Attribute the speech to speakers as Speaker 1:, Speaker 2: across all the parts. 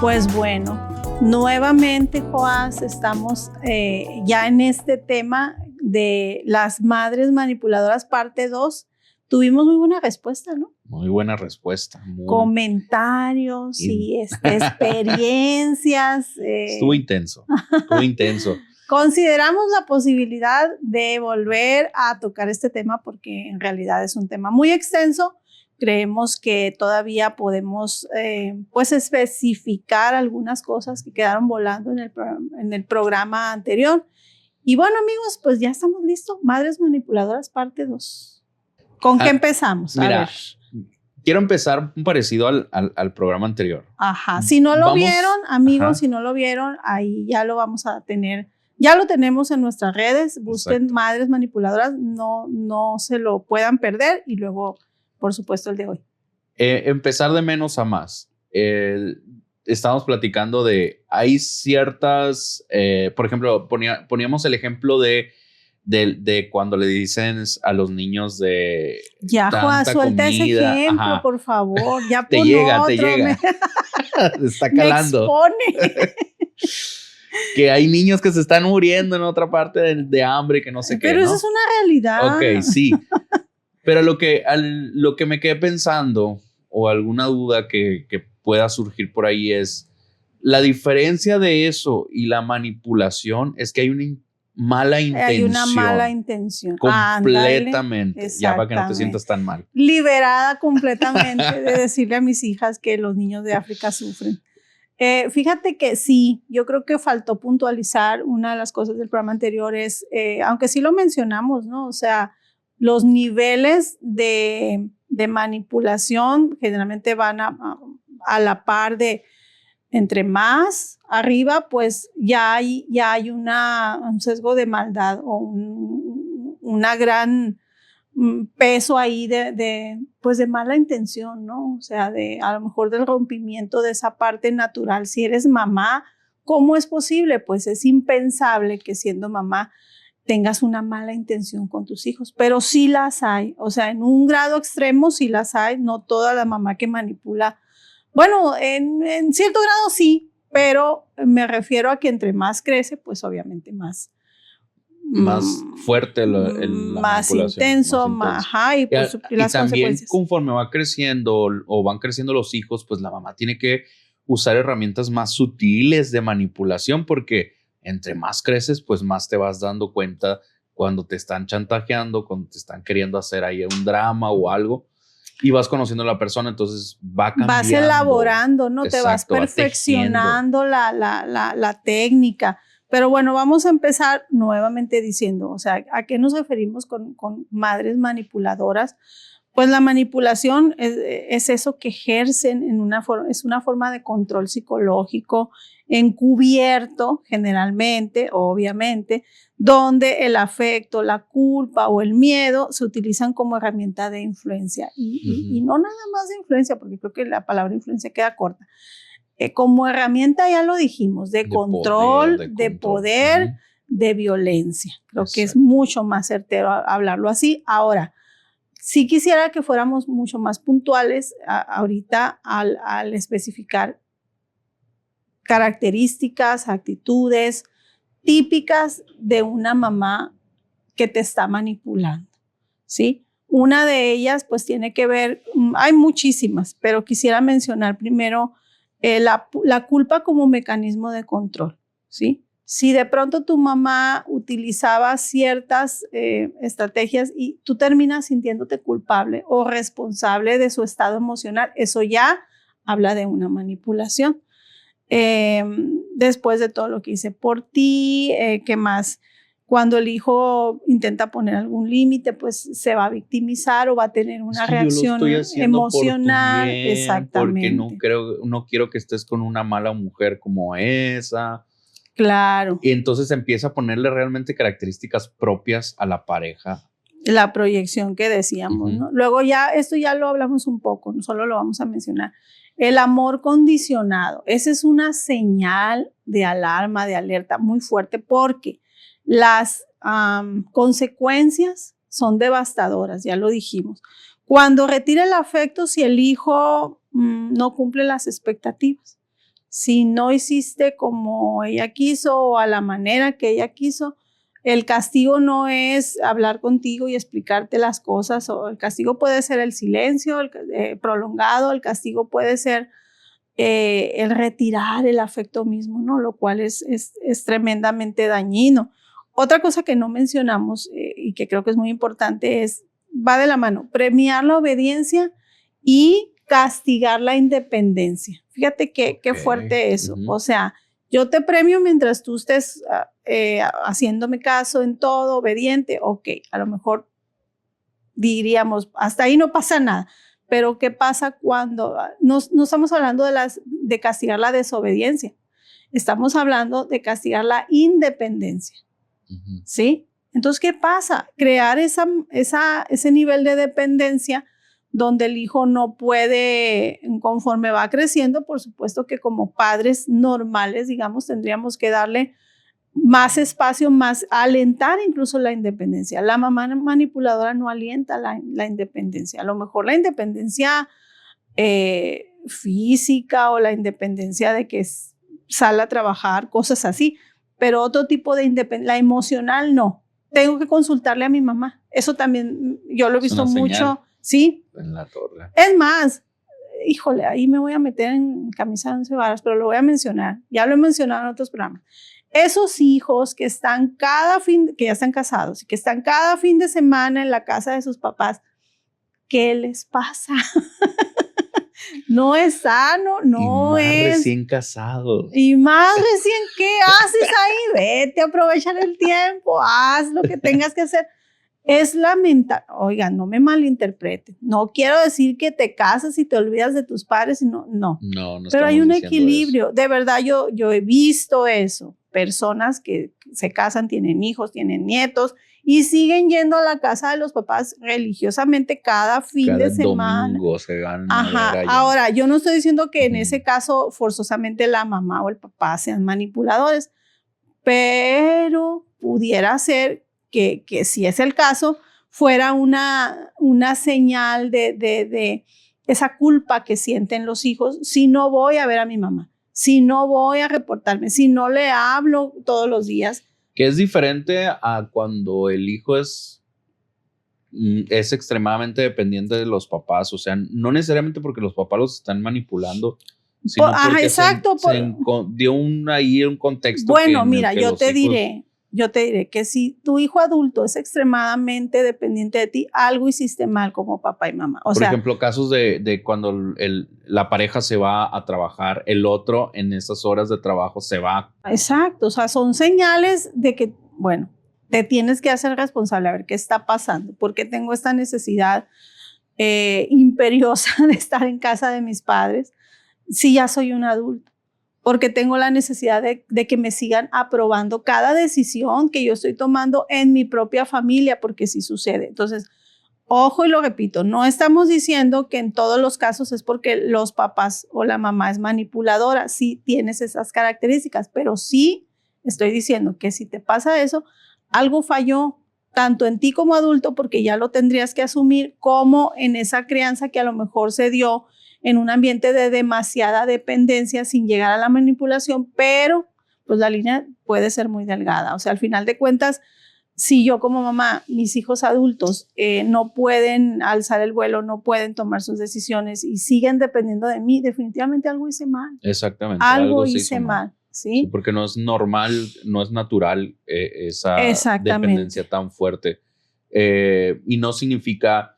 Speaker 1: Pues bueno, nuevamente, Joás, estamos ya en este tema de las madres manipuladoras, parte 2. Tuvimos muy buena respuesta, ¿no?
Speaker 2: Muy buena respuesta.
Speaker 1: Comentarios y experiencias.
Speaker 2: Estuvo intenso, estuvo intenso.
Speaker 1: Consideramos la posibilidad de volver a tocar este tema porque en realidad es un tema muy extenso. Creemos que todavía podemos pues especificar algunas cosas que quedaron volando en el programa anterior. Y bueno, amigos, pues ya estamos listos. Madres manipuladoras, parte 2. ¿Con qué empezamos?
Speaker 2: Mira, a ver. Quiero empezar un parecido al programa anterior.
Speaker 1: Ajá. Si no lo vieron, amigos, si no lo vieron, ahí ya lo vamos a tener. Ya lo tenemos en nuestras redes. Busquen Exacto. Madres manipuladoras. No se lo puedan perder. Y luego, por supuesto, el de hoy.
Speaker 2: Empezar de menos a más. Estamos platicando de, hay ciertas, por ejemplo, poníamos el ejemplo de cuando le dicen a los niños de
Speaker 1: ya, Juan, suelta ese ejemplo, Ajá. Por favor. Ya
Speaker 2: te llega. Está calando.
Speaker 1: Me expone.
Speaker 2: Que hay niños que se están muriendo en otra parte de hambre, que no sé qué.
Speaker 1: Pero eso es una realidad.
Speaker 2: Ok, sí. Pero lo que me quedé pensando, o alguna duda que pueda surgir por ahí, es la diferencia de eso y la manipulación es que hay una mala intención.
Speaker 1: Hay una mala intención.
Speaker 2: Completamente. Ya para que no te sientas tan mal.
Speaker 1: Liberada completamente de decirle a mis hijas que los niños de África sufren. Fíjate que sí, yo creo que faltó puntualizar una de las cosas del programa anterior es, aunque sí lo mencionamos, ¿no? O sea, los niveles de manipulación generalmente van a la par de entre más arriba, pues ya hay un sesgo de maldad o una gran peso ahí pues de mala intención, ¿no? O sea, a lo mejor del rompimiento de esa parte natural. Si eres mamá, ¿cómo es posible? Pues es impensable que siendo mamá tengas una mala intención con tus hijos, pero sí las hay. O sea, en un grado extremo sí las hay, no toda la mamá que manipula. Bueno, en cierto grado sí, pero me refiero a que entre más crece, pues obviamente más
Speaker 2: fuerte
Speaker 1: más intenso, ajá, y pues
Speaker 2: y las también conforme va creciendo o van creciendo los hijos, pues la mamá tiene que usar herramientas más sutiles de manipulación, porque entre más creces, pues más te vas dando cuenta cuando te están chantajeando, cuando te están queriendo hacer ahí un drama o algo, y vas conociendo a la persona, entonces va cambiando.
Speaker 1: Vas elaborando, ¿no? Exacto, te vas perfeccionando la técnica. Pero bueno, vamos a empezar nuevamente diciendo, o sea, ¿a qué nos referimos con madres manipuladoras? Pues la manipulación es eso que ejercen es una forma de control psicológico encubierto, generalmente, obviamente, donde el afecto, la culpa o el miedo se utilizan como herramienta de influencia. Y no nada más de influencia, porque creo que la palabra influencia queda corta. Como herramienta, ya lo dijimos, de control, de poder, de violencia. Creo que es mucho más certero hablarlo así. Ahora, sí quisiera que fuéramos mucho más puntuales ahorita al especificar características, actitudes típicas de una mamá que te está manipulando, ¿sí? Una de ellas pues tiene que ver, hay muchísimas, pero quisiera mencionar primero la culpa como mecanismo de control, ¿sí? Si de pronto tu mamá utilizaba ciertas estrategias y tú terminas sintiéndote culpable o responsable de su estado emocional, eso ya habla de una manipulación. Después de todo lo que hice por ti, ¿qué más? Cuando el hijo intenta poner algún límite, pues se va a victimizar o va a tener una reacción emocional.
Speaker 2: Bien,
Speaker 1: exactamente.
Speaker 2: Porque no quiero que estés con una mala mujer como esa.
Speaker 1: Claro.
Speaker 2: Y entonces empieza a ponerle realmente características propias a la pareja.
Speaker 1: La proyección que decíamos, ¿no? Luego esto ya lo hablamos un poco, no solo lo vamos a mencionar. El amor condicionado, esa es una señal de alarma, de alerta muy fuerte, porque las consecuencias son devastadoras, ya lo dijimos. Cuando retira el afecto, si el hijo no cumple las expectativas, si no hiciste como ella quiso o a la manera que ella quiso, el castigo no es hablar contigo y explicarte las cosas, o el castigo puede ser el silencio prolongado, el castigo puede ser el retirar el afecto mismo, ¿no? Lo cual es tremendamente dañino. Otra cosa que no mencionamos y que creo que es muy importante va de la mano, premiar la obediencia y castigar la independencia. Fíjate qué fuerte eso. O sea, yo te premio mientras tú estés haciéndome caso en todo, obediente. Ok, a lo mejor diríamos, hasta ahí no pasa nada. Pero ¿qué pasa cuando no estamos hablando de castigar la desobediencia? Estamos hablando de castigar la independencia. ¿Sí? Entonces, ¿qué pasa? Crear ese nivel de dependencia donde el hijo no puede, conforme va creciendo, por supuesto que como padres normales, digamos, tendríamos que darle más espacio, más alentar incluso la independencia. La mamá manipuladora no alienta la independencia. A lo mejor la independencia física o la independencia de que sale a trabajar, cosas así, pero otro tipo de independencia, la emocional no. Tengo que consultarle a mi mamá. Eso también yo lo he visto mucho. Sí.
Speaker 2: En la torre.
Speaker 1: Es más, híjole, ahí me voy a meter en camisa de 11 varas, pero lo voy a mencionar. Ya lo he mencionado en otros programas. Esos hijos que ya están casados y que están cada fin de semana en la casa de sus papás, ¿qué les pasa? No es sano, no es.
Speaker 2: Y más recién casados.
Speaker 1: Y más recién, ¿qué haces ahí? Vete a aprovechar el tiempo, haz lo que tengas que hacer. Es lamentable. Oigan, no me malinterpreten. No quiero decir que te casas y te olvidas de tus padres, no.
Speaker 2: No
Speaker 1: pero hay un equilibrio. Eso. De verdad, yo he visto eso. Personas que se casan, tienen hijos, tienen nietos y siguen yendo a la casa de los papás religiosamente cada fin de semana.
Speaker 2: Domingo se van.
Speaker 1: Ajá. Ahora, yo no estoy diciendo que en ese caso forzosamente la mamá o el papá sean manipuladores, pero pudiera ser que si es el caso, fuera una señal de esa culpa que sienten los hijos si no voy a ver a mi mamá, si no voy a reportarme, si no le hablo todos los días.
Speaker 2: Que es diferente a cuando el hijo es extremadamente dependiente de los papás, o sea, no necesariamente porque los papás los están manipulando, sino porque
Speaker 1: exacto,
Speaker 2: se dio ahí un contexto.
Speaker 1: Bueno, mira, yo te diré que si tu hijo adulto es extremadamente dependiente de ti, algo hiciste mal como papá y mamá.
Speaker 2: Por ejemplo, casos de cuando la pareja se va a trabajar, el otro en esas horas de trabajo se va.
Speaker 1: Exacto, o sea, son señales de que, bueno, te tienes que hacer responsable, a ver qué está pasando, por qué tengo esta necesidad imperiosa de estar en casa de mis padres si ya soy un adulto. Porque tengo la necesidad de que me sigan aprobando cada decisión que yo estoy tomando en mi propia familia, porque sí sucede. Entonces, ojo y lo repito, no estamos diciendo que en todos los casos es porque los papás o la mamá es manipuladora, sí tienes esas características, pero sí estoy diciendo que si te pasa eso, algo falló, tanto en ti como adulto, porque ya lo tendrías que asumir, como en esa crianza que a lo mejor se dio en un ambiente de demasiada dependencia sin llegar a la manipulación, pero pues la línea puede ser muy delgada. O sea, al final de cuentas, si yo como mamá, mis hijos adultos no pueden alzar el vuelo, no pueden tomar sus decisiones y siguen dependiendo de mí, definitivamente algo hice mal.
Speaker 2: Exactamente.
Speaker 1: Algo hice mal. ¿Sí?
Speaker 2: Porque no es normal, no es natural esa dependencia tan fuerte. Y no significa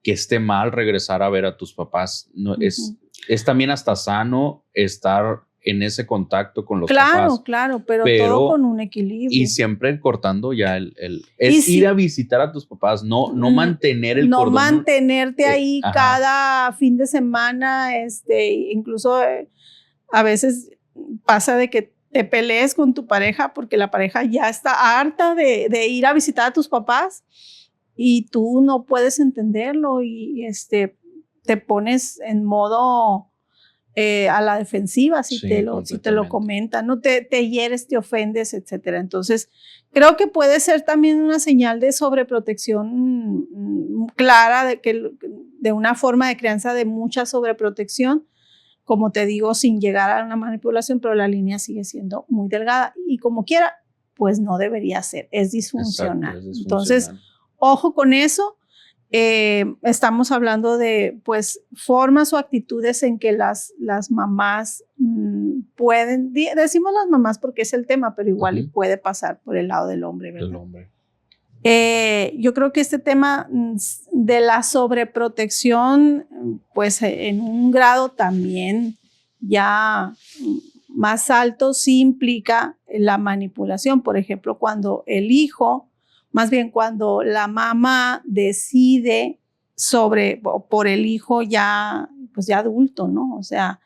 Speaker 2: que esté mal regresar a ver a tus papás. No, es también hasta sano estar en ese contacto con los papás.
Speaker 1: Claro, pero todo con un equilibrio.
Speaker 2: Y siempre cortando ya ir a visitar a tus papás, no mantener el cordón.
Speaker 1: No mantenerte ahí cada fin de semana, incluso a veces pasa de que te pelees con tu pareja porque la pareja ya está harta de ir a visitar a tus papás y tú no puedes entenderlo y te pones en modo a la defensiva si
Speaker 2: Sí,
Speaker 1: te lo
Speaker 2: completamente.
Speaker 1: comentan, ¿no? Te hieres, te ofendes, etcétera. Entonces, creo que puede ser también una señal de sobreprotección clara, de una forma de crianza de mucha sobreprotección, como te digo, sin llegar a una manipulación, pero la línea sigue siendo muy delgada y como quiera, pues no debería ser, es disfuncional.
Speaker 2: Exacto, es
Speaker 1: Entonces,
Speaker 2: disfuncional.
Speaker 1: ojo con eso. Estamos hablando de pues formas o actitudes en que las mamás pueden, decimos las mamás porque es el tema, pero igual y puede pasar por el lado del hombre, ¿verdad?
Speaker 2: Del hombre.
Speaker 1: Yo creo que este tema de la sobreprotección, pues en un grado también ya más alto, sí implica la manipulación. Por ejemplo, cuando el hijo, más bien cuando la mamá decide por el hijo ya, pues ya adulto, ¿no? O sea,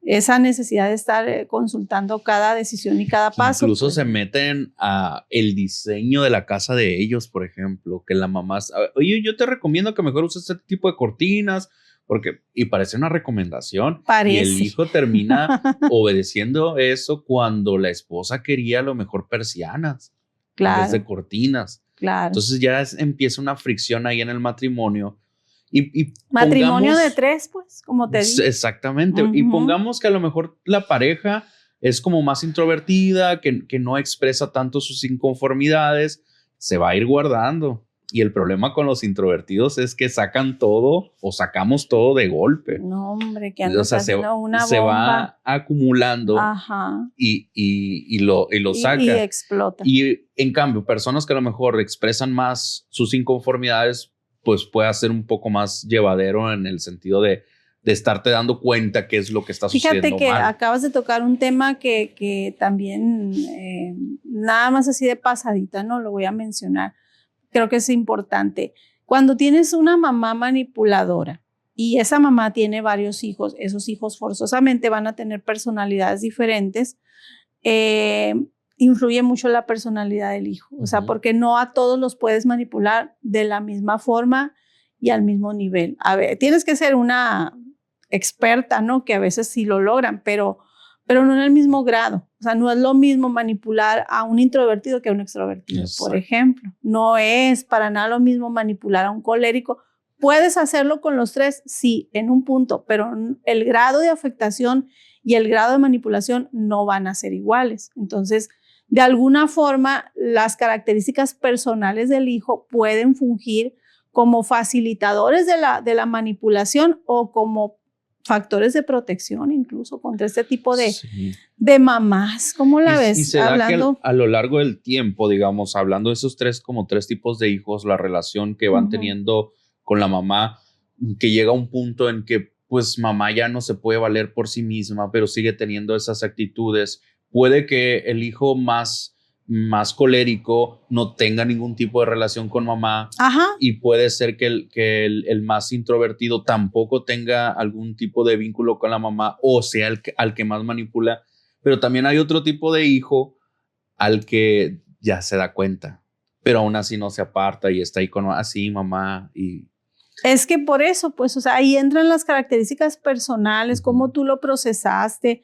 Speaker 1: esa necesidad de estar consultando cada decisión y cada paso.
Speaker 2: Incluso
Speaker 1: pues,
Speaker 2: se meten a el diseño de la casa de ellos, por ejemplo, que la mamá, oye, yo te recomiendo que mejor uses este tipo de cortinas, y parece una recomendación.
Speaker 1: Parece.
Speaker 2: Y el hijo termina obedeciendo eso cuando la esposa quería a lo mejor persianas en vez de cortinas.
Speaker 1: Claro.
Speaker 2: Entonces ya empieza una fricción ahí en el matrimonio. Y
Speaker 1: matrimonio de 3, pues, como te digo.
Speaker 2: Exactamente. Y pongamos que a lo mejor la pareja es como más introvertida, que no expresa tanto sus inconformidades, se va a ir guardando. Y el problema con los introvertidos es que sacan todo o sacamos todo de golpe.
Speaker 1: No, hombre, que andas haciendo una bomba.
Speaker 2: Se va acumulando.
Speaker 1: Ajá.
Speaker 2: Y lo saca.
Speaker 1: Y explota.
Speaker 2: Y en cambio, personas que a lo mejor expresan más sus inconformidades, pues puede ser un poco más llevadero en el sentido de estarte dando cuenta qué es lo que está sucediendo.
Speaker 1: Fíjate que
Speaker 2: mal.
Speaker 1: Acabas de tocar un tema que también nada más así de pasadita, ¿no? Lo voy a mencionar. Creo que es importante. Cuando tienes una mamá manipuladora y esa mamá tiene varios hijos, esos hijos forzosamente van a tener personalidades diferentes, influye mucho la personalidad del hijo. O sea, porque no a todos los puedes manipular de la misma forma y al mismo nivel. A ver, tienes que ser una experta, ¿no? Que a veces sí lo logran, pero no en el mismo grado. O sea, no es lo mismo manipular a un introvertido que a un extrovertido,
Speaker 2: Exacto.
Speaker 1: por ejemplo. No es para nada lo mismo manipular a un colérico. ¿Puedes hacerlo con los 3? Sí, en un punto, pero el grado de afectación y el grado de manipulación no van a ser iguales. Entonces, de alguna forma, las características personales del hijo pueden fungir como facilitadores de la manipulación o como factores de protección incluso contra este tipo de mamás. ¿Cómo la ves?
Speaker 2: Y se da que a lo largo del tiempo, digamos, hablando de esos 3 tipos de hijos, la relación que van teniendo con la mamá, que llega a un punto en que pues mamá ya no se puede valer por sí misma, pero sigue teniendo esas actitudes. Puede que el hijo más colérico no tenga ningún tipo de relación con mamá.
Speaker 1: Ajá.
Speaker 2: Y puede ser que el más introvertido tampoco tenga algún tipo de vínculo con la mamá o sea al que más manipula, pero también hay otro tipo de hijo al que ya se da cuenta, pero aún así no se aparta y está ahí con así mamá. Y
Speaker 1: es que por eso, pues, o sea, ahí entran las características personales, cómo tú lo procesaste.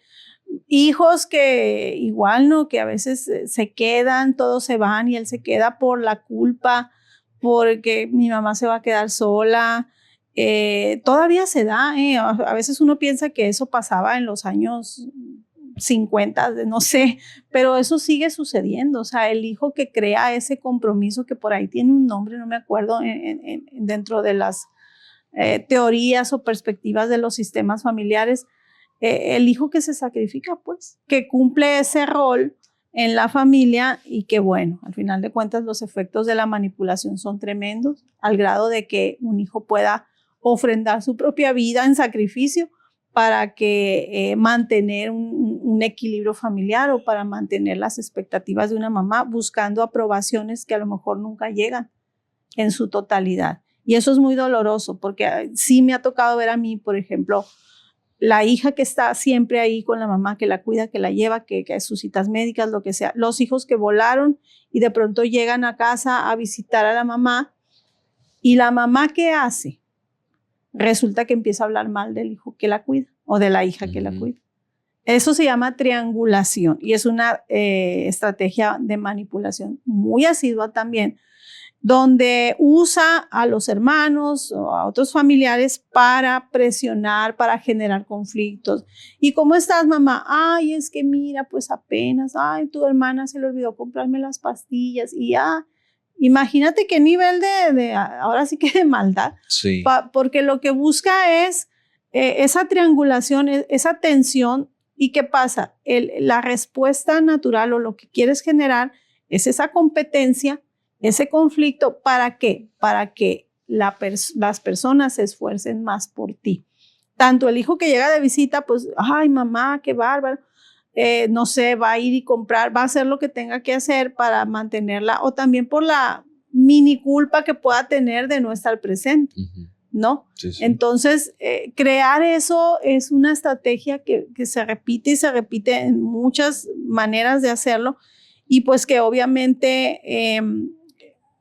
Speaker 1: Hijos que igual, ¿no? Que a veces se quedan, todos se van y él se queda por la culpa, porque mi mamá se va a quedar sola. Todavía se da, a veces uno piensa que eso pasaba en los años 50, no sé, pero eso sigue sucediendo. O sea, el hijo que crea ese compromiso, que por ahí tiene un nombre, no me acuerdo, dentro de las teorías o perspectivas de los sistemas familiares, el hijo que se sacrifica, pues, que cumple ese rol en la familia y que, bueno, al final de cuentas los efectos de la manipulación son tremendos, al grado de que un hijo pueda ofrendar su propia vida en sacrificio para que mantener un equilibrio familiar o para mantener las expectativas de una mamá, buscando aprobaciones que a lo mejor nunca llegan en su totalidad. Y eso es muy doloroso, porque sí me ha tocado ver a mí, por ejemplo, la hija que está siempre ahí con la mamá, que la cuida, que la lleva, que sus citas médicas, lo que sea. Los hijos que volaron y de pronto llegan a casa a visitar a la mamá. ¿Y la mamá qué hace? Resulta que empieza a hablar mal del hijo que la cuida. o de la hija que la cuida. Eso se llama triangulación y es una estrategia de manipulación muy asidua también, donde usa a los hermanos o a otros familiares para presionar, para generar conflictos. ¿Y cómo estás, mamá? Ay, es que mira, pues apenas, ay, tu hermana se le olvidó comprarme las pastillas y ya. Imagínate qué nivel ahora sí que de maldad.
Speaker 2: Sí.
Speaker 1: Porque lo que busca es esa triangulación, esa tensión. ¿Y qué pasa? La respuesta natural o lo que quieres generar es esa competencia, ese conflicto. ¿Para qué? Para que las personas se esfuercen más por ti. Tanto el hijo que llega de visita, pues, ay, mamá, qué bárbaro. No sé, va a ir y comprar, va a hacer lo que tenga que hacer para mantenerla, o también por la mini culpa que pueda tener de no estar presente, ¿no?
Speaker 2: Sí, sí.
Speaker 1: Entonces, crear eso es una estrategia que se repite y se repite en muchas maneras de hacerlo, y pues que obviamente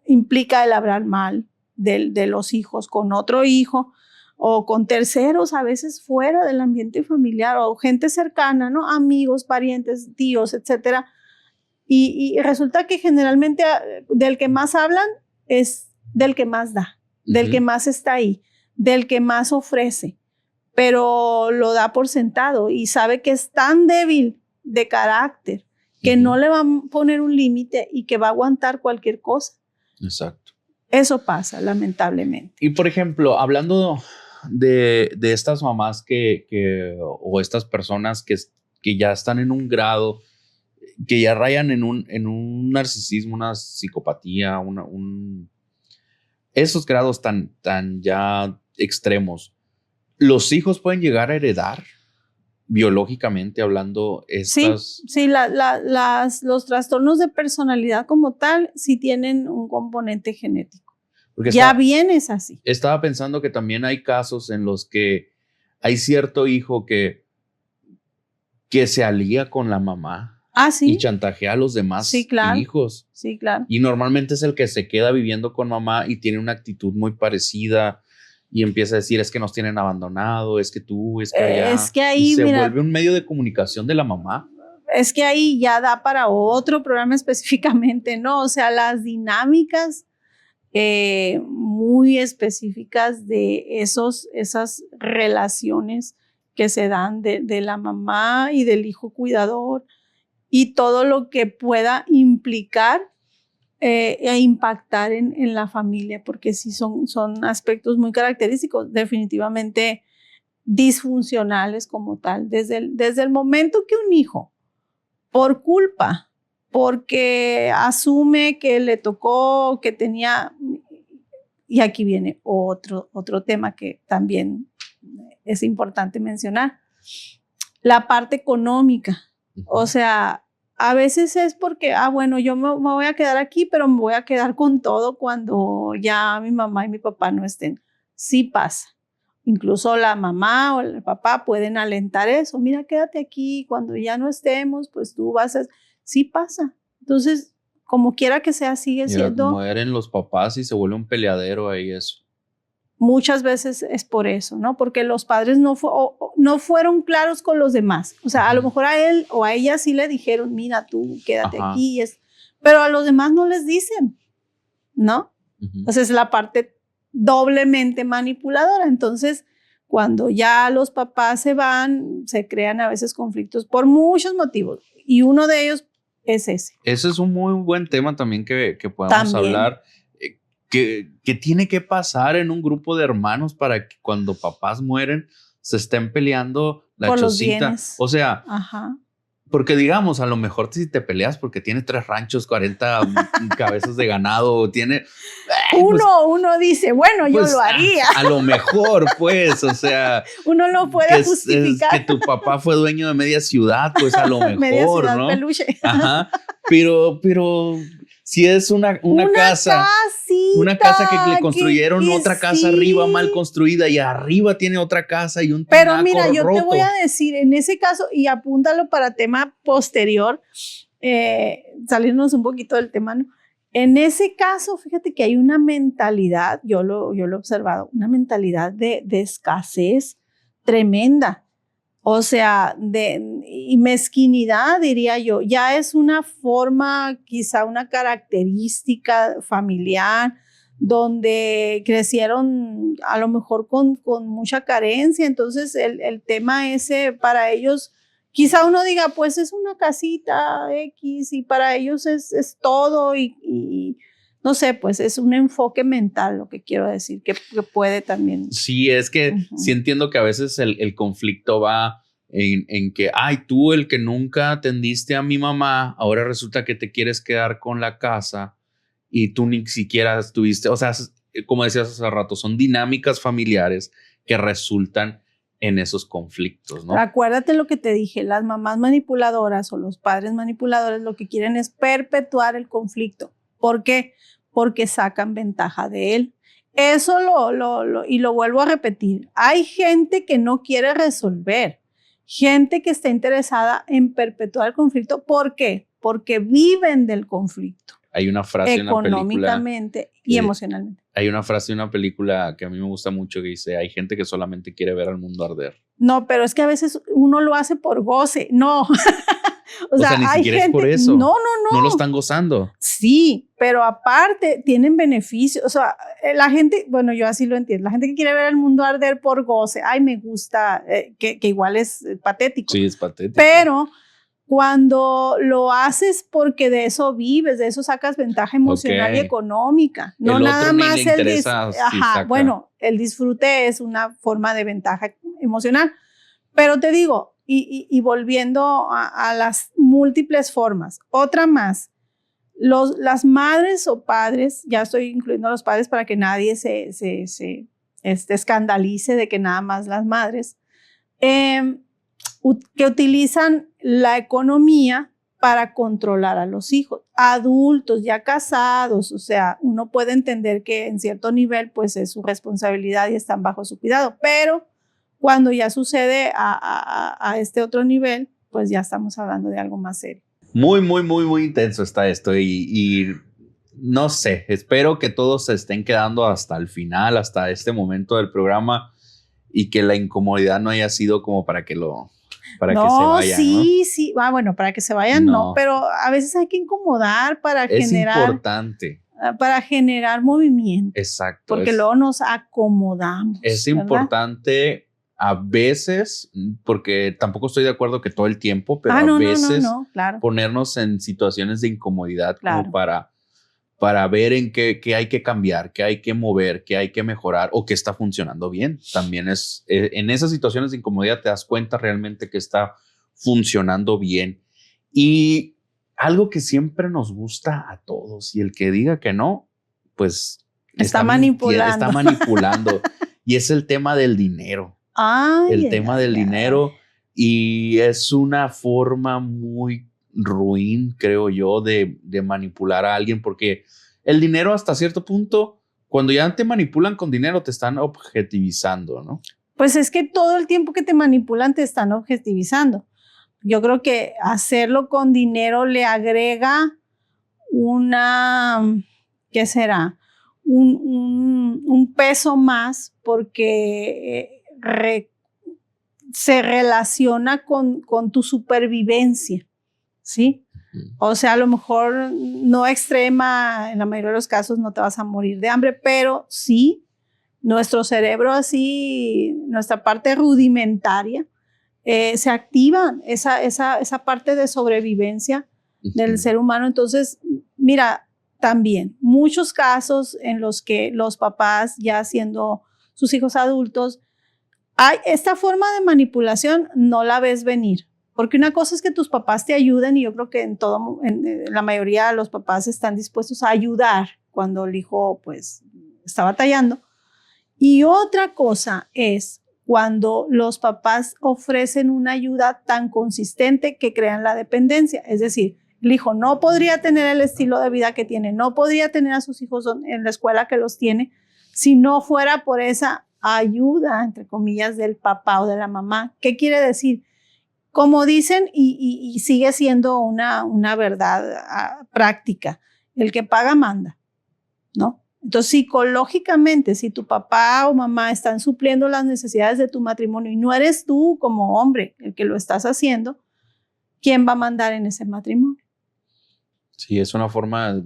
Speaker 1: implica el hablar mal de los hijos con otro hijo, o con terceros, a veces fuera del ambiente familiar, o gente cercana, ¿no? Amigos, parientes, tíos, etcétera. Y resulta que generalmente del que más hablan es del que más da, del que más está ahí, del que más ofrece, pero lo da por sentado y sabe que es tan débil de carácter que no le va a poner un límite y que va a aguantar cualquier cosa.
Speaker 2: Exacto.
Speaker 1: Eso pasa, lamentablemente.
Speaker 2: Y por ejemplo, hablando de estas mamás o estas personas que ya están en un grado, que ya rayan en un narcisismo, una psicopatía, esos grados tan ya extremos, ¿los hijos pueden llegar a heredar biológicamente hablando estas?
Speaker 1: Sí, los trastornos de personalidad como tal sí tienen un componente genético. Porque ya vienes así.
Speaker 2: Estaba pensando que también hay casos en los que hay cierto hijo que se alía con la mamá y chantajea a los demás hijos.
Speaker 1: Sí, claro.
Speaker 2: Y normalmente es el que se queda viviendo con mamá y tiene una actitud muy parecida y empieza a decir, es que nos tienen abandonado, es que tú, es que allá.
Speaker 1: Es que ahí,
Speaker 2: y se vuelve un medio de comunicación de la mamá.
Speaker 1: Es que ahí ya da para otro programa específicamente, ¿no? O sea, las dinámicas muy específicas de esas relaciones que se dan de la mamá y del hijo cuidador, y todo lo que pueda implicar e impactar en la familia, porque sí son aspectos muy característicos, definitivamente disfuncionales como tal. Desde el momento que un hijo, por culpa, porque asume que le tocó, que tenía, y aquí viene otro tema que también es importante mencionar, la parte económica. O sea, a veces es porque, bueno, yo me voy a quedar aquí, pero me voy a quedar con todo cuando ya mi mamá y mi papá no estén. Sí pasa. Incluso la mamá o el papá pueden alentar eso. Mira, quédate aquí, cuando ya no estemos, pues tú vas a... Sí pasa. Entonces, como quiera que sea, sigue siendo...
Speaker 2: Mueren los papás y se vuelve un peleadero ahí eso.
Speaker 1: Muchas veces es por eso, ¿no? Porque los padres no fueron claros con los demás. O sea, a lo mejor a él o a ella sí le dijeron, mira, tú quédate aquí. Pero a los demás no les dicen, ¿no? Entonces es la parte doblemente manipuladora. Entonces, cuando ya los papás se van, se crean a veces conflictos por muchos motivos. Y uno de ellos es ese.
Speaker 2: Ese es un muy buen tema también que podamos hablar. Que tiene que pasar en un grupo de hermanos para que cuando papás mueren se estén peleando la
Speaker 1: por
Speaker 2: chocita. O sea, porque digamos, a lo mejor si te peleas porque tiene 3 ranchos, 40 cabezas de ganado, tiene...
Speaker 1: Uno dice, bueno, pues, yo lo haría.
Speaker 2: A lo mejor, pues, o sea...
Speaker 1: Uno lo puede justificar.
Speaker 2: Es que tu papá fue dueño de media ciudad, pues a lo mejor,
Speaker 1: media ciudad,
Speaker 2: ¿no?
Speaker 1: Peluche.
Speaker 2: Pero si es una casa... Una casa que le construyeron otra casa arriba mal construida y arriba tiene otra casa y un
Speaker 1: Pero mira, yo te voy a decir, en ese caso, y apúntalo para tema posterior, salirnos un poquito del tema, ¿no? En ese caso, fíjate que hay una mentalidad, yo lo he observado, una mentalidad de escasez tremenda. O sea, y mezquinidad, diría yo, ya es una forma, quizá una característica familiar, donde crecieron a lo mejor con mucha carencia. Entonces, el tema ese para ellos, quizá uno diga, pues es una casita X y para ellos es todo y no sé, pues es un enfoque mental lo que quiero decir, que puede también.
Speaker 2: Sí, es que sí entiendo que a veces el conflicto va en que, ay, tú el que nunca atendiste a mi mamá, ahora resulta que te quieres quedar con la casa y tú ni siquiera estuviste, o sea, como decías hace rato, son dinámicas familiares que resultan en esos conflictos, ¿no?
Speaker 1: Acuérdate lo que te dije, las mamás manipuladoras o los padres manipuladores lo que quieren es perpetuar el conflicto. ¿Por qué? Porque sacan ventaja de él. Eso y lo vuelvo a repetir. Hay gente que no quiere resolver, gente que está interesada en perpetuar el conflicto. ¿Por qué? Porque viven del conflicto.
Speaker 2: Hay una frase en una película.
Speaker 1: Económicamente y emocionalmente.
Speaker 2: Hay una frase en una película que a mí me gusta mucho que dice, hay gente que solamente quiere ver al mundo arder.
Speaker 1: No, pero es que a veces uno lo hace por goce. No.
Speaker 2: O sea, ni siquiera es por eso.
Speaker 1: No.
Speaker 2: No lo están gozando.
Speaker 1: Sí, pero aparte tienen beneficios. O sea, la gente, bueno, yo así lo entiendo. La gente que quiere ver el mundo arder por goce, ay, me gusta, que igual es patético.
Speaker 2: Sí, es patético.
Speaker 1: Pero cuando lo haces porque de eso vives, de eso sacas ventaja emocional y económica. No nada más el disfrute es una forma de ventaja emocional. Pero te digo, y volviendo a las múltiples formas, otra más, las madres o padres, ya estoy incluyendo a los padres para que nadie se escandalice de que nada más las madres, que utilizan la economía para controlar a los hijos, adultos ya casados. O sea, uno puede entender que en cierto nivel pues es su responsabilidad y están bajo su cuidado, pero cuando ya sucede a este otro nivel, pues ya estamos hablando de algo más serio.
Speaker 2: Muy, muy, muy, muy intenso está esto y no sé, espero que todos se estén quedando hasta el final, hasta este momento del programa y que la incomodidad no haya sido como para que se vayan.
Speaker 1: Sí. Bueno, para que se vayan no, pero a veces hay que incomodar para generar.
Speaker 2: Es importante.
Speaker 1: Para generar movimiento.
Speaker 2: Exacto.
Speaker 1: Porque luego nos acomodamos.
Speaker 2: Es importante a veces, porque tampoco estoy de acuerdo que todo el tiempo, pero a veces
Speaker 1: claro.
Speaker 2: Ponernos en situaciones de incomodidad como para ver en qué hay que cambiar, qué hay que mover, qué hay que mejorar o qué está funcionando bien. También es en esas situaciones de incomodidad te das cuenta realmente que está funcionando bien. Y algo que siempre nos gusta a todos y el que diga que no, pues
Speaker 1: está manipulando.
Speaker 2: Está manipulando. Y es el tema del dinero. El tema del dinero, y es una forma muy ruin, creo yo, de manipular a alguien, porque el dinero hasta cierto punto, cuando ya te manipulan con dinero, te están objetivizando, ¿no?
Speaker 1: Pues es que todo el tiempo que te manipulan te están objetivizando. Yo creo que hacerlo con dinero le agrega ¿qué será? Un peso más, porque se relaciona con tu supervivencia, ¿sí? O sea, a lo mejor no extrema, en la mayoría de los casos no te vas a morir de hambre, pero sí, nuestro cerebro así, nuestra parte rudimentaria, se activa esa parte de sobrevivencia del ser humano. Entonces, mira, también muchos casos en los que los papás, ya siendo sus hijos adultos, esta forma de manipulación no la ves venir, porque una cosa es que tus papás te ayuden, y yo creo que en la mayoría de los papás están dispuestos a ayudar cuando el hijo pues está batallando, y otra cosa es cuando los papás ofrecen una ayuda tan consistente que crean la dependencia. Es decir, el hijo no podría tener el estilo de vida que tiene, no podría tener a sus hijos en la escuela que los tiene, si no fuera por esa ayuda, entre comillas, del papá o de la mamá. ¿Qué quiere decir? Como dicen, y sigue siendo una verdad práctica, el que paga manda, ¿no? Entonces, psicológicamente, si tu papá o mamá están supliendo las necesidades de tu matrimonio y no eres tú como hombre el que lo estás haciendo, ¿quién va a mandar en ese matrimonio?
Speaker 2: Sí, es una forma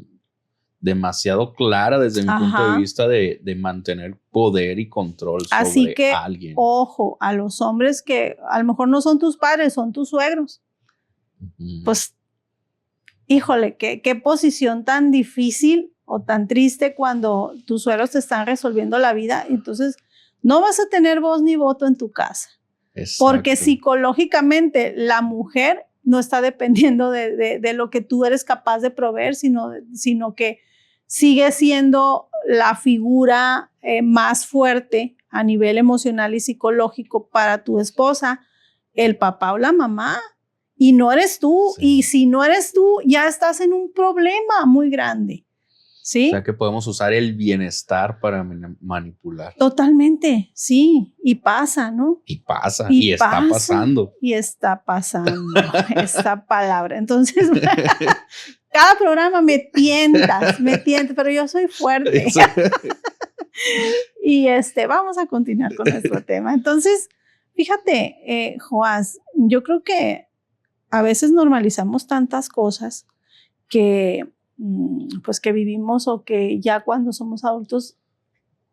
Speaker 2: demasiado clara desde mi punto de vista de mantener poder y control sobre
Speaker 1: Así que,
Speaker 2: alguien.
Speaker 1: Ojo, a los hombres que a lo mejor no son tus padres, son tus suegros. Pues, híjole, qué posición tan difícil o tan triste cuando tus suegros te están resolviendo la vida. Entonces, no vas a tener voz ni voto en tu casa.
Speaker 2: Exacto.
Speaker 1: Porque psicológicamente la mujer no está dependiendo de lo que tú eres capaz de proveer, sino que sigue siendo la figura más fuerte a nivel emocional y psicológico para tu esposa, el papá o la mamá. Y no eres tú. Sí. Y si no eres tú, ya estás en un problema muy grande. ¿Sí?
Speaker 2: O sea que podemos usar el bienestar para manipular.
Speaker 1: Totalmente, sí. Y pasa, ¿no?
Speaker 2: Y pasa. Y está pasando.
Speaker 1: Y está pasando esta palabra. Entonces, cada programa me tientas, pero yo soy fuerte. Y vamos a continuar con nuestro tema. Entonces, fíjate, Joás, yo creo que a veces normalizamos tantas cosas que pues que vivimos o que ya cuando somos adultos,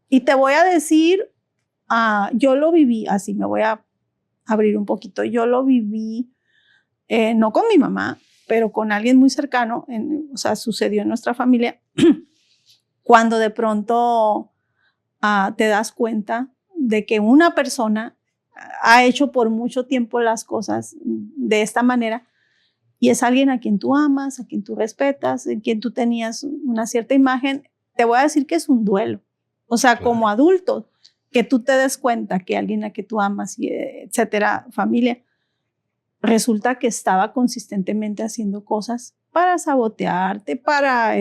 Speaker 1: y te voy a decir, yo lo viví así, me voy a abrir un poquito, yo lo viví no con mi mamá, pero con alguien muy cercano, o sea, sucedió en nuestra familia, cuando de pronto te das cuenta de que una persona ha hecho por mucho tiempo las cosas de esta manera, y es alguien a quien tú amas, a quien tú respetas, en quien tú tenías una cierta imagen. Te voy a decir que es un duelo. O sea, claro, como adulto, que tú te des cuenta que alguien a quien tú amas, y etcétera, familia, resulta que estaba consistentemente haciendo cosas para sabotearte, para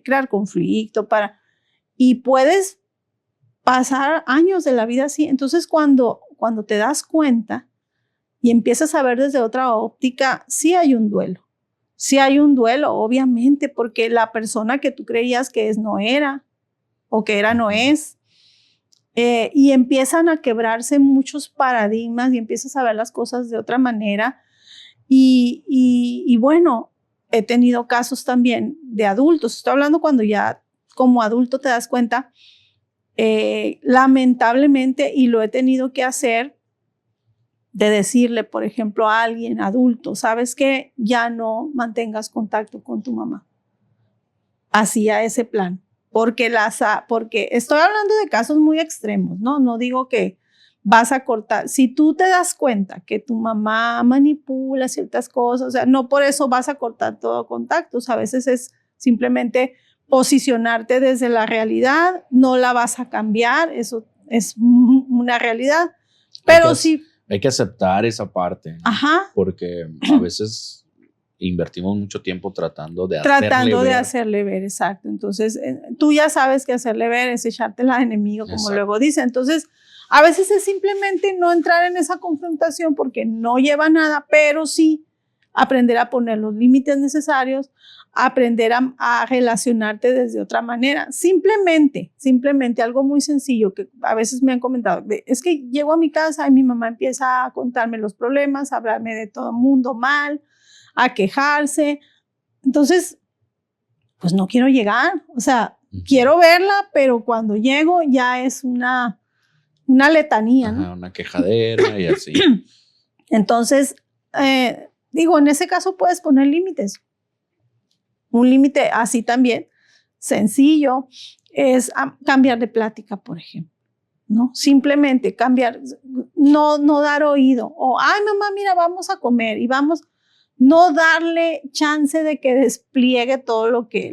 Speaker 1: crear conflicto, y puedes pasar años de la vida así. Entonces, cuando te das cuenta y empiezas a ver desde otra óptica, sí hay un duelo. Sí hay un duelo, obviamente, porque la persona que tú creías que es no era, o que era no es. Y empiezan a quebrarse muchos paradigmas y empiezas a ver las cosas de otra manera. Y bueno, he tenido casos también de adultos. Estoy hablando cuando ya como adulto te das cuenta, lamentablemente, y lo he tenido que hacer, de decirle, por ejemplo, a alguien adulto, ¿sabes qué? Ya no mantengas contacto con tu mamá. Hacía ese plan. Porque estoy hablando de casos muy extremos, ¿no? No digo que vas a cortar. Si tú te das cuenta que tu mamá manipula ciertas cosas, o sea, no por eso vas a cortar todo contacto. O sea, a veces es simplemente posicionarte desde la realidad, no la vas a cambiar, eso es una realidad. Pero sí.
Speaker 2: Hay que aceptar esa parte.
Speaker 1: Ajá.
Speaker 2: Porque a veces invertimos mucho tiempo tratando de hacerle ver,
Speaker 1: exacto. Entonces, tú ya sabes que hacerle ver es echártela de enemigo, como exacto, luego dice. Entonces, a veces es simplemente no entrar en esa confrontación porque no lleva nada, pero sí aprender a poner los límites necesarios, aprender a relacionarte desde otra manera. Simplemente algo muy sencillo que a veces me han comentado, es que llego a mi casa y mi mamá empieza a contarme los problemas, a hablarme de todo el mundo mal, a quejarse. Entonces, pues no quiero llegar, o sea, quiero verla, pero cuando llego ya es una letanía, ¿no?
Speaker 2: Ajá, una quejadera y así.
Speaker 1: Entonces, digo, en ese caso puedes poner límites. Un límite así también sencillo es cambiar de plática, por ejemplo, ¿no? Simplemente cambiar, no dar oído. O, ay, mamá, mira, vamos a comer y vamos, no darle chance de que despliegue todo lo que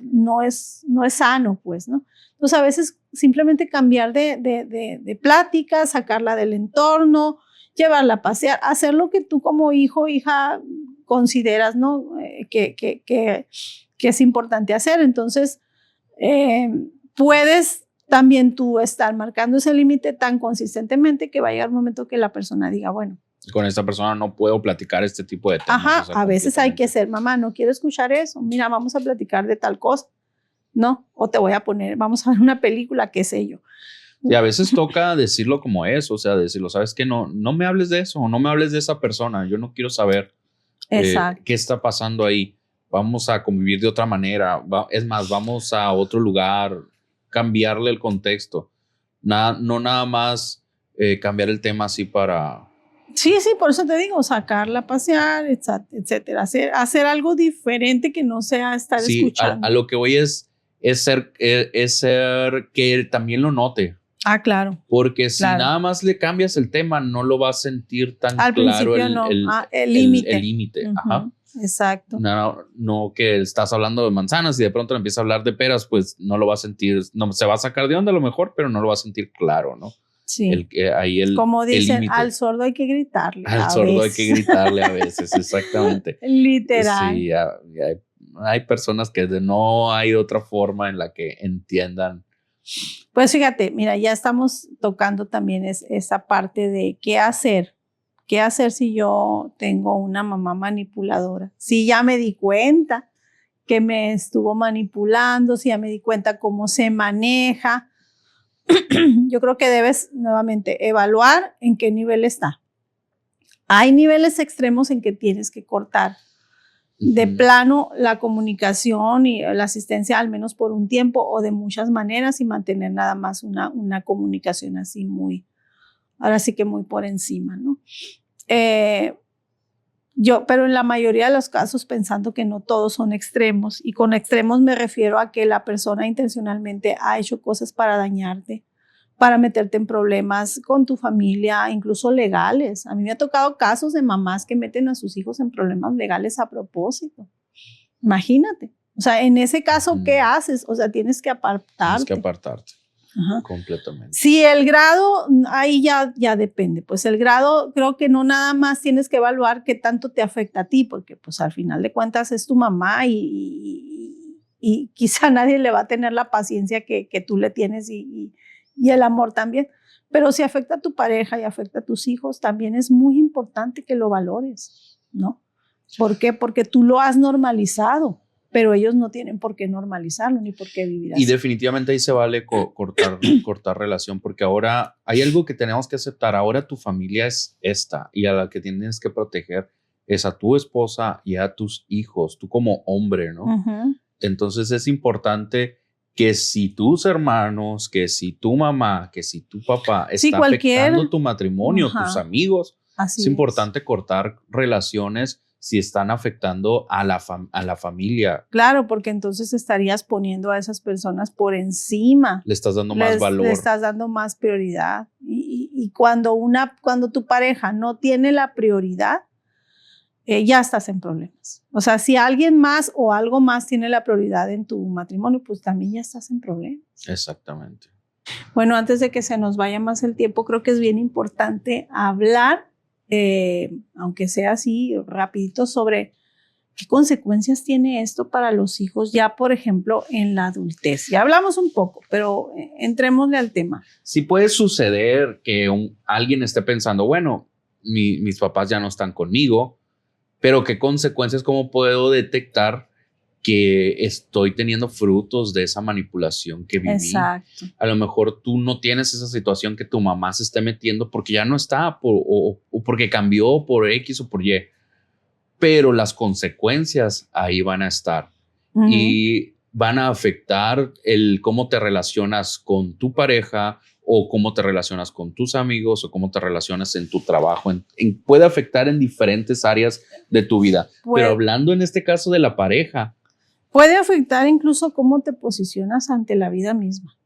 Speaker 1: no es sano, pues, ¿no? Entonces, a veces simplemente cambiar de plática, sacarla del entorno, llevarla a pasear, hacer lo que tú como hijo o hija consideras, ¿no? Que es importante hacer. Entonces, puedes también tú estar marcando ese límite tan consistentemente que va a llegar un momento que la persona diga, bueno,
Speaker 2: con esta persona no puedo platicar este tipo de temas.
Speaker 1: Ajá, o sea, a veces hay que ser, mamá, no quiero escuchar eso, mira, vamos a platicar de tal cosa. ¿no? O te voy a poner, vamos a ver una película, qué sé yo.
Speaker 2: Y a veces toca decirlo como es, o sea, decirlo, ¿sabes qué? No me hables de eso, no me hables de esa persona, yo no quiero saber qué está pasando ahí. Vamos a convivir de otra manera, es más, vamos a otro lugar, cambiarle el contexto. No nada más cambiar el tema así para...
Speaker 1: Sí, por eso te digo, sacarla a pasear, etcétera. Hacer algo diferente que no sea estar escuchando.
Speaker 2: A lo que voy es ser que él también lo note.
Speaker 1: Ah, claro.
Speaker 2: Porque si nada más le cambias el tema, no lo va a sentir tan
Speaker 1: al
Speaker 2: claro
Speaker 1: el límite.
Speaker 2: El límite.
Speaker 1: Uh-huh. Ajá. Exacto.
Speaker 2: No que estás hablando de manzanas y de pronto le empieza a hablar de peras, pues no lo va a sentir, no se va a sacar de onda a lo mejor, pero no lo va a sentir claro, ¿no?
Speaker 1: Sí.
Speaker 2: Como
Speaker 1: dicen, al sordo hay que gritarle.
Speaker 2: Al sordo hay que gritarle a veces, exactamente.
Speaker 1: Literal.
Speaker 2: Sí, hay personas que no hay otra forma en la que entiendan.
Speaker 1: Pues fíjate, mira, ya estamos tocando también esa parte de qué hacer. ¿Qué hacer si yo tengo una mamá manipuladora? Si ya me di cuenta que me estuvo manipulando, si ya me di cuenta cómo se maneja. Yo creo que debes nuevamente evaluar en qué nivel está. Hay niveles extremos en que tienes que cortar de plano la comunicación y la asistencia al menos por un tiempo o de muchas maneras y mantener nada más una comunicación así ahora sí que muy por encima, ¿no? Pero en la mayoría de los casos pensando que no todos son extremos, y con extremos me refiero a que la persona intencionalmente ha hecho cosas para dañarte, para meterte en problemas con tu familia, incluso legales. A mí me ha tocado casos de mamás que meten a sus hijos en problemas legales a propósito. Imagínate. O sea, en ese caso, ¿qué haces? O sea, tienes que apartarte.
Speaker 2: Tienes que apartarte. Ajá. Completamente.
Speaker 1: Sí, el grado, ahí ya depende. Pues el grado, creo que no nada más tienes que evaluar qué tanto te afecta a ti, porque pues al final de cuentas es tu mamá y quizá nadie le va a tener la paciencia que tú le tienes y el amor también. Pero si afecta a tu pareja y afecta a tus hijos, también es muy importante que lo valores, ¿no? ¿Por qué? Porque tú lo has normalizado, pero ellos no tienen por qué normalizarlo ni por qué vivir así.
Speaker 2: Y definitivamente ahí se vale cortar relación, porque ahora hay algo que tenemos que aceptar. Ahora tu familia es esta y a la que tienes que proteger es a tu esposa y a tus hijos, tú como hombre, ¿no? Uh-huh. Entonces es importante que si tus hermanos, que si tu mamá, que si tu papá está afectando tu matrimonio, uh-huh, tus amigos, es importante cortar relaciones si están afectando a la familia.
Speaker 1: Claro, porque entonces estarías poniendo a esas personas por encima.
Speaker 2: Le estás dando más valor.
Speaker 1: Le estás dando más prioridad. Y cuando tu pareja no tiene la prioridad, ya estás en problemas. O sea, si alguien más o algo más tiene la prioridad en tu matrimonio, pues también ya estás en problemas.
Speaker 2: Exactamente.
Speaker 1: Bueno, antes de que se nos vaya más el tiempo, creo que es bien importante hablar, aunque sea así rapidito, sobre qué consecuencias tiene esto para los hijos ya, por ejemplo, en la adultez. Ya hablamos un poco, pero entrémosle al tema.
Speaker 2: Sí puede suceder que alguien esté pensando, bueno, mis papás ya no están conmigo, pero qué consecuencias, cómo puedo detectar que estoy teniendo frutos de esa manipulación que viví.
Speaker 1: Exacto.
Speaker 2: A lo mejor tú no tienes esa situación que tu mamá se esté metiendo porque ya no está o porque cambió por X o por Y, pero las consecuencias ahí van a estar. Uh-huh. Y van a afectar el cómo te relacionas con tu pareja o cómo te relacionas con tus amigos o cómo te relacionas en tu trabajo. Puede afectar en diferentes áreas de tu vida. Pero hablando en este caso de la pareja,
Speaker 1: puede afectar incluso cómo te posicionas ante la vida misma.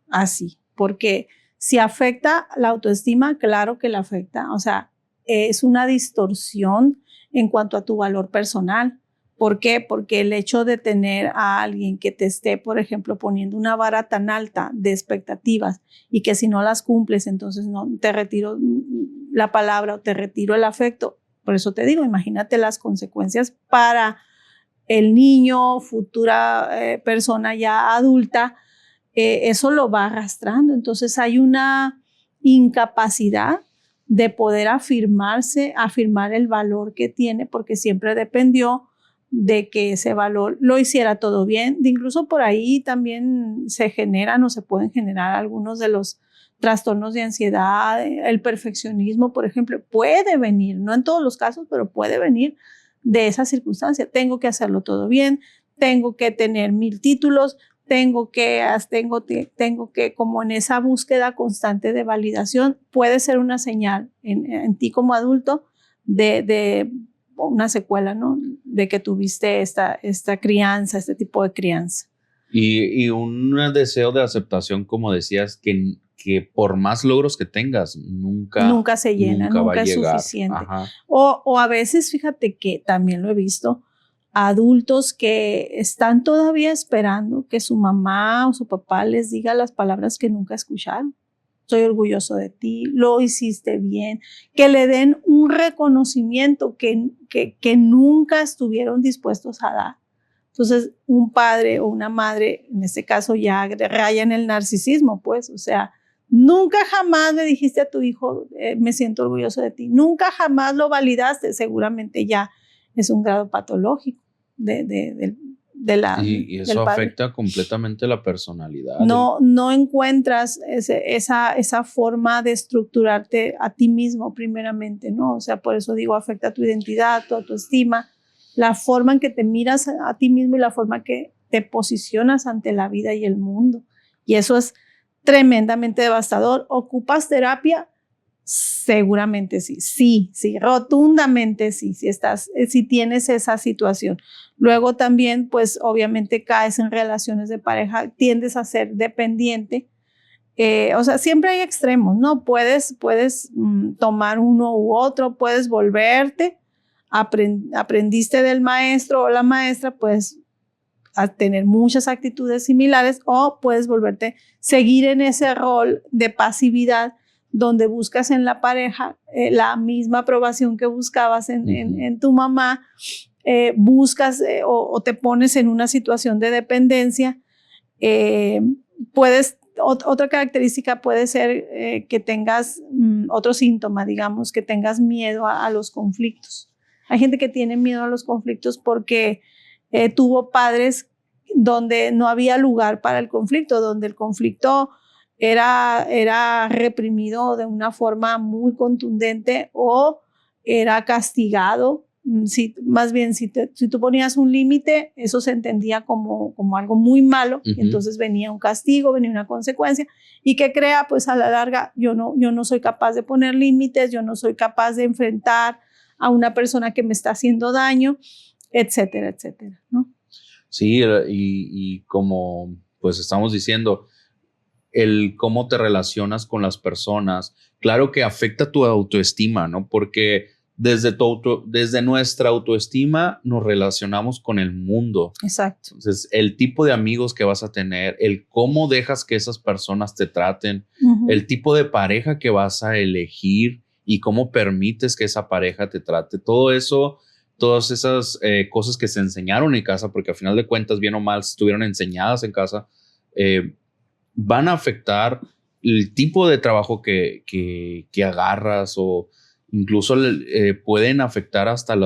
Speaker 1: Así, porque si afecta la autoestima, claro que la afecta. O sea, es una distorsión en cuanto a tu valor personal. ¿Por qué? Porque el hecho de tener a alguien que te esté, por ejemplo, poniendo una vara tan alta de expectativas y que si no las cumples, entonces no te retiro la palabra o te retiro el afecto. Por eso te digo, imagínate las consecuencias para el niño, futura persona ya adulta, eso lo va arrastrando. Entonces hay una incapacidad de poder afirmar el valor que tiene porque siempre dependió de que ese valor lo hiciera todo bien. Incluso por ahí también se generan o se pueden generar algunos de los trastornos de ansiedad. El perfeccionismo, por ejemplo, puede venir, no en todos los casos, pero puede venir de esa circunstancia. Tengo que hacerlo todo bien, tengo que tener 1000 títulos, tengo que, como en esa búsqueda constante de validación, puede ser una señal en ti como adulto de una secuela, ¿no? De que tuviste esta crianza, este tipo de crianza.
Speaker 2: Y un deseo de aceptación, como decías, que por más logros que tengas, nunca
Speaker 1: se llena, nunca es suficiente. O a veces, fíjate que también lo he visto, adultos que están todavía esperando que su mamá o su papá les diga las palabras que nunca escucharon. Estoy orgulloso de ti, lo hiciste bien, que le den un reconocimiento que nunca estuvieron dispuestos a dar. Entonces, un padre o una madre, en este caso ya raya en el narcisismo, pues, o sea, nunca jamás le dijiste a tu hijo, me siento orgulloso de ti, nunca jamás lo validaste, seguramente ya es un grado patológico
Speaker 2: y eso afecta completamente la personalidad.
Speaker 1: No encuentras esa forma de estructurarte a ti mismo primeramente, ¿no? O sea, por eso digo, afecta tu identidad, tu autoestima, la forma en que te miras a ti mismo y la forma que te posicionas ante la vida y el mundo. Y eso es tremendamente devastador. ¿Ocupas terapia? Seguramente sí, rotundamente sí, si tienes esa situación. Luego también, pues obviamente caes en relaciones de pareja, tiendes a ser dependiente. O sea, siempre hay extremos, ¿no? Puedes tomar uno u otro, puedes volverte, aprendiste del maestro o la maestra, pues a tener muchas actitudes similares, o puedes seguir en ese rol de pasividad donde buscas en la pareja la misma aprobación que buscabas en tu mamá, buscas o te pones en una situación de dependencia. Otra característica puede ser que tengas otro síntoma, digamos, que tengas miedo a los conflictos. Hay gente que tiene miedo a los conflictos porque tuvo padres donde no había lugar para el conflicto, donde el conflicto era reprimido de una forma muy contundente o era castigado. Más bien, si tú ponías un límite, eso se entendía como algo muy malo, y entonces venía un castigo, venía una consecuencia, y que crea, pues a la larga, yo no soy capaz de poner límites, yo no soy capaz de enfrentar a una persona que me está haciendo daño, etcétera, etcétera, ¿no?
Speaker 2: Sí, y como pues estamos diciendo, el cómo te relacionas con las personas, claro que afecta tu autoestima, ¿no? Porque desde nuestra autoestima nos relacionamos con el mundo.
Speaker 1: Exacto.
Speaker 2: Entonces, el tipo de amigos que vas a tener, el cómo dejas que esas personas te traten, el tipo de pareja que vas a elegir y cómo permites que esa pareja te trate, todo eso, todas esas cosas que se enseñaron en casa, porque al final de cuentas, bien o mal, estuvieron enseñadas en casa, van a afectar el tipo de trabajo que agarras, o incluso pueden afectar hasta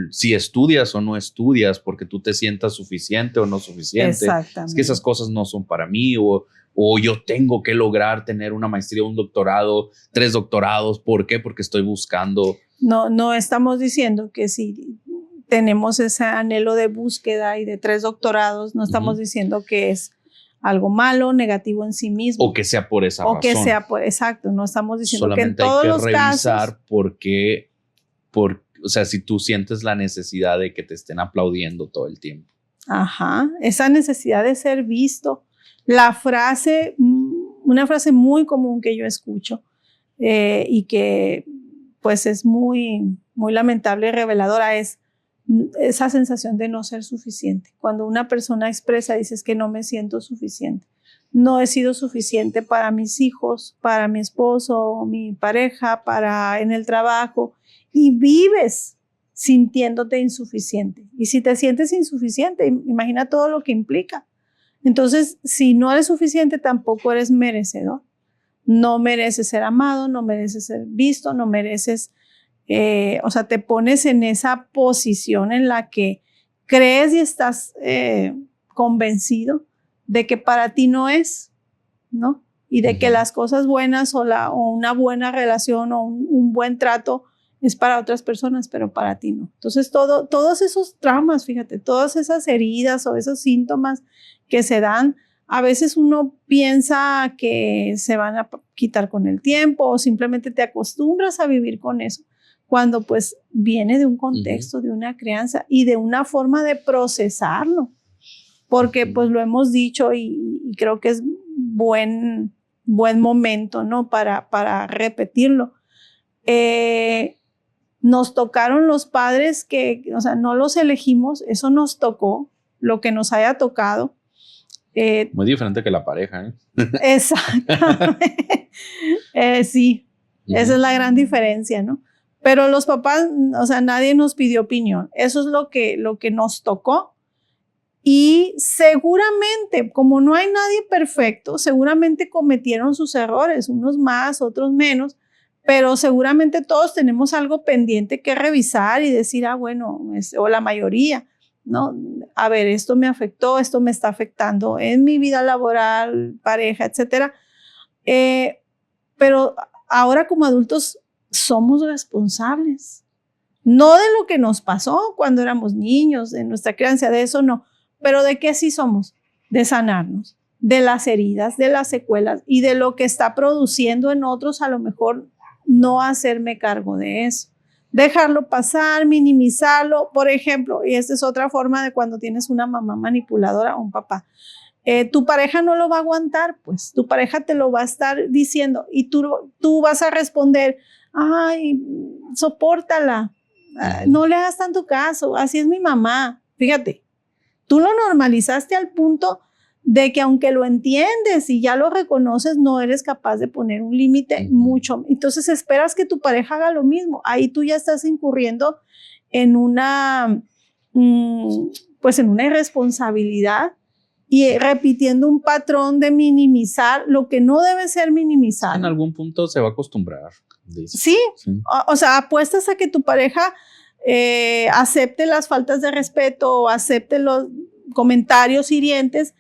Speaker 2: si estudias o no estudias, porque tú te sientas suficiente o no suficiente.
Speaker 1: Exactamente.
Speaker 2: Es que esas cosas no son para mí, o yo tengo que lograr tener una maestría, un doctorado, 3 doctorados. ¿Por qué? Porque estoy buscando.
Speaker 1: No estamos diciendo que si tenemos ese anhelo de búsqueda y de 3 doctorados, no estamos diciendo que es algo malo, negativo en sí mismo.
Speaker 2: O que sea por esa razón.
Speaker 1: O que sea exacto, no estamos diciendo
Speaker 2: solamente
Speaker 1: que en todos los casos.
Speaker 2: Solamente hay que revisar o sea, si tú sientes la necesidad de que te estén aplaudiendo todo el tiempo.
Speaker 1: Ajá, esa necesidad de ser visto. Una frase muy común que yo escucho y que pues es muy, muy lamentable y reveladora es esa sensación de no ser suficiente. Cuando una persona expresa, dices que no me siento suficiente. No he sido suficiente para mis hijos, para mi esposo, mi pareja, en el trabajo, y vives sintiéndote insuficiente. Y si te sientes insuficiente, imagina todo lo que implica. Entonces, si no eres suficiente, tampoco eres merecedor. No mereces ser amado, no mereces ser visto, no mereces, o sea, te pones en esa posición en la que crees y estás convencido de que para ti no es, ¿no? Y de que las cosas buenas o una buena relación o un buen trato es para otras personas, pero para ti no. Entonces, todos esos traumas, fíjate, todas esas heridas o esos síntomas que se dan, a veces uno piensa que se van a quitar con el tiempo o simplemente te acostumbras a vivir con eso, cuando pues viene de un contexto, de una crianza y de una forma de procesarlo, porque pues lo hemos dicho y creo que es buen momento, ¿no? Para repetirlo. Nos tocaron los padres que, o sea, no los elegimos, eso nos tocó, lo que nos haya tocado.
Speaker 2: Muy diferente que la pareja, ¿eh?
Speaker 1: Exactamente. Sí, esa es la gran diferencia, ¿no? Pero los papás, o sea, nadie nos pidió opinión. Eso es lo que nos tocó. Y seguramente, como no hay nadie perfecto, seguramente cometieron sus errores, unos más, otros menos, pero seguramente todos tenemos algo pendiente que revisar y decir, bueno, o la mayoría, ¿no? A ver, esto me afectó, esto me está afectando en mi vida laboral, pareja, etcétera. Pero ahora como adultos somos responsables, no de lo que nos pasó cuando éramos niños, de nuestra crianza, de eso no, pero de qué sí somos, de sanarnos, de las heridas, de las secuelas y de lo que está produciendo en otros, a lo mejor no hacerme cargo de eso, dejarlo pasar, minimizarlo, por ejemplo, y esta es otra forma de cuando tienes una mamá manipuladora o un papá. Tu pareja no lo va a aguantar, pues tu pareja te lo va a estar diciendo y tú vas a responder, ay, sopórtala, no le hagas tanto caso, así es mi mamá. Fíjate, tú lo normalizaste al punto de que aunque lo entiendes y ya lo reconoces, no eres capaz de poner un límite mucho. Entonces esperas que tu pareja haga lo mismo. Ahí tú ya estás incurriendo en pues en una irresponsabilidad y repitiendo un patrón de minimizar lo que no debe ser minimizado.
Speaker 2: En algún punto se va a acostumbrar.
Speaker 1: Sí. O sea, apuestas a que tu pareja acepte las faltas de respeto o acepte los comentarios hirientes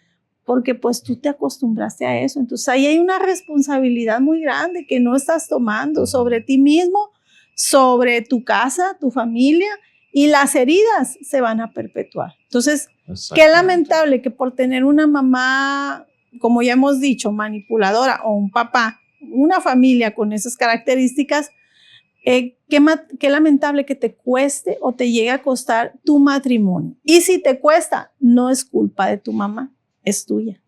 Speaker 1: porque pues tú te acostumbraste a eso. Entonces ahí hay una responsabilidad muy grande que no estás tomando sobre ti mismo, sobre tu casa, tu familia, y las heridas se van a perpetuar. Entonces, qué lamentable que por tener una mamá, como ya hemos dicho, manipuladora, o un papá, una familia con esas características, qué lamentable que te cueste o te llegue a costar tu matrimonio. Y si te cuesta, no es culpa de tu mamá, es tuya.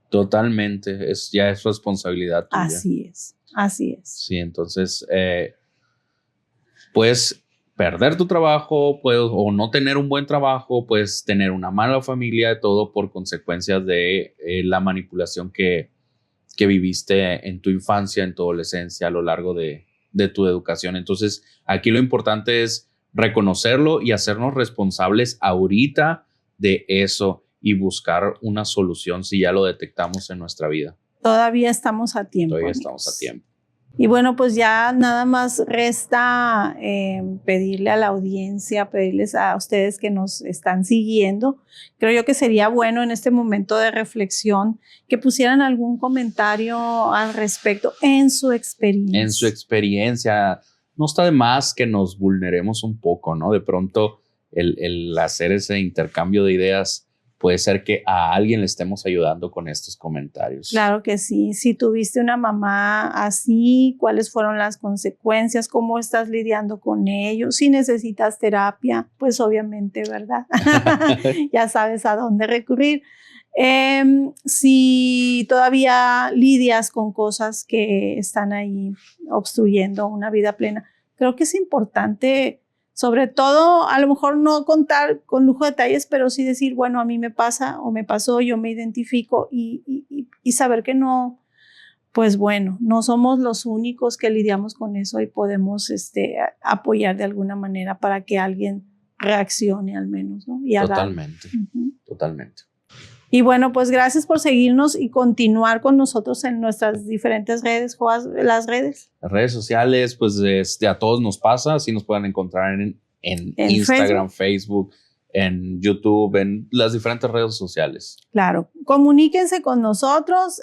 Speaker 2: Totalmente, ya es responsabilidad tuya.
Speaker 1: Así es, así es.
Speaker 2: Sí, entonces puedes perder tu trabajo, o no tener un buen trabajo, puedes tener una mala familia, todo por consecuencias de la manipulación que viviste en tu infancia, en tu adolescencia, a lo largo de tu educación. Entonces, aquí lo importante es reconocerlo y hacernos responsables ahorita de eso y buscar una solución si ya lo detectamos en nuestra vida.
Speaker 1: Todavía estamos a tiempo.
Speaker 2: Todavía estamos a tiempo.
Speaker 1: Y bueno, pues ya nada más resta pedirle a la audiencia, pedirles a ustedes que nos están siguiendo. Creo yo que sería bueno en este momento de reflexión que pusieran algún comentario al respecto en su experiencia.
Speaker 2: En su experiencia. No está de más que nos vulneremos un poco, ¿no? De pronto el hacer ese intercambio de ideas puede ser que a alguien le estemos ayudando con estos comentarios.
Speaker 1: Claro que sí. Si tuviste una mamá así, ¿cuáles fueron las consecuencias? ¿Cómo estás lidiando con ello? Si necesitas terapia, pues obviamente, ¿verdad? Ya sabes a dónde recurrir. Si todavía lidias con cosas que están ahí obstruyendo una vida plena, creo que es importante, sobre todo, a lo mejor no contar con lujo de detalles, pero sí decir, bueno, a mí me pasa o me pasó, yo me identifico y saber que no, pues bueno, no somos los únicos que lidiamos con eso y podemos apoyar de alguna manera para que alguien reaccione al menos, ¿no? Y
Speaker 2: totalmente, totalmente.
Speaker 1: Y bueno, pues gracias por seguirnos y continuar con nosotros en nuestras diferentes redes. ¿Joas, las redes?
Speaker 2: Las redes sociales, pues a todos nos pasa, así nos pueden encontrar en Instagram, Facebook, en YouTube, en las diferentes redes sociales.
Speaker 1: Claro, comuníquense con nosotros,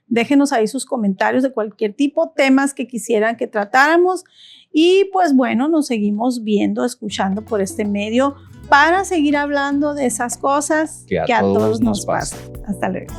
Speaker 1: déjenos ahí sus comentarios de cualquier tipo, temas que quisieran que tratáramos y pues bueno, nos seguimos viendo, escuchando por este medio para seguir hablando de esas cosas que a todos nos pasan. Hasta luego.